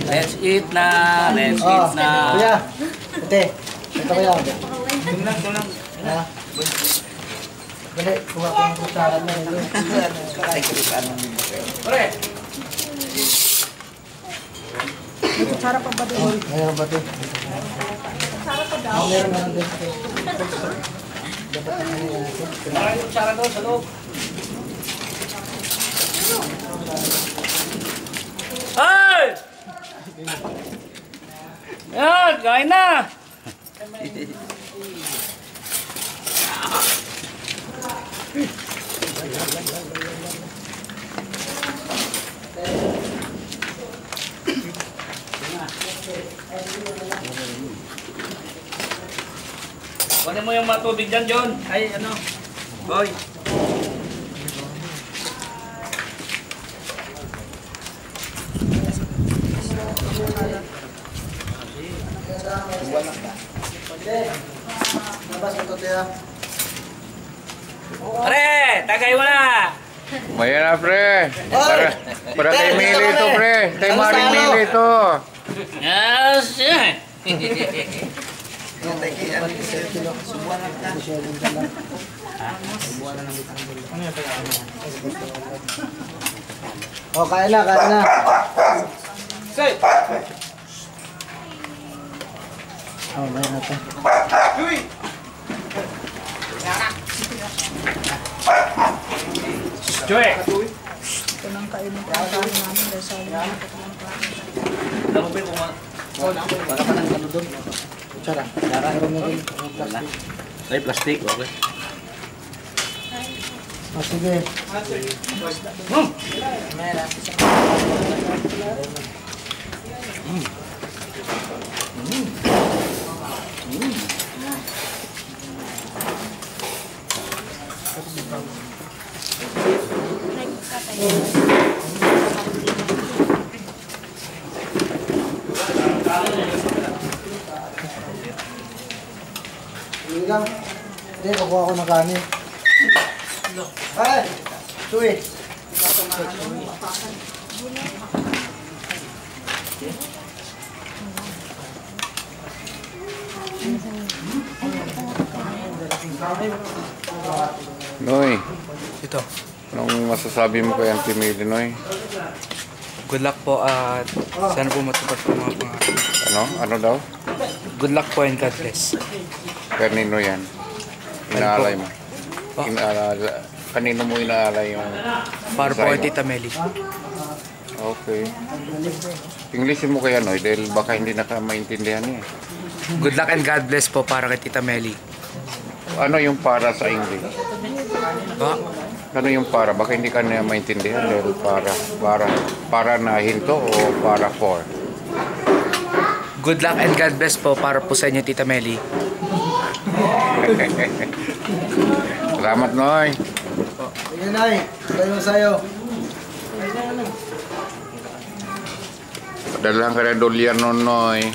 Let's eat na. Let's eat na. Kuya, ate. Ito kuya. Tulang. Ha? Dali, kuha ko yung kutsara na rin. Pare! May kutsara pa ba doon? Mayroon ba ito? Meron na din. Maraming kutsara doon sa loob. Ay! Yan, kain na! Kunin mo yung matubig dyan, John. Ay, ano? Boy. Pre, tagay mo na. Maya na, pre. Para kay Mili ito, pre. Kay Maring Mili ito. Yes. Oh, kain na, kain na. Say. Oh, mayroon na ito. Joy. Ito nang kainin ng pagkain namin dahil sa mga Alam mo ba kung wala pa ng ano doon? Kutsara. Meron na rin. Ay, plastic. Okay. Oh, sige. Sige lang. Hindi, kukuha ko ng kanin. Ay! Sweet! Noy, Ito. anong masasabi mo kay Auntie Mili, Noy? Good luck po at sana po matupad po mga pangarap. Ano? Ano daw? Good luck po and God bless. Kanino yan? Inaalay mo? Oh. Kanino mo inaalay yung... Para po kay Sign. Tita Meli. Okay. Englishin mo kaya, Noy, dahil baka hindi na ka maintindihan niya. Good luck and God bless po para kay Tita Meli. Ano yung para sa English? Oh, Ano yung para? Baka hindi ka na maintindihan dahil para na hinto o para for? good luck and God bless po para po sa inyo Tita Meli. Salamat, Noy. Sige, Nay. Tayo mo sa'yo. Padalahan ka na dolyar nun, Noy.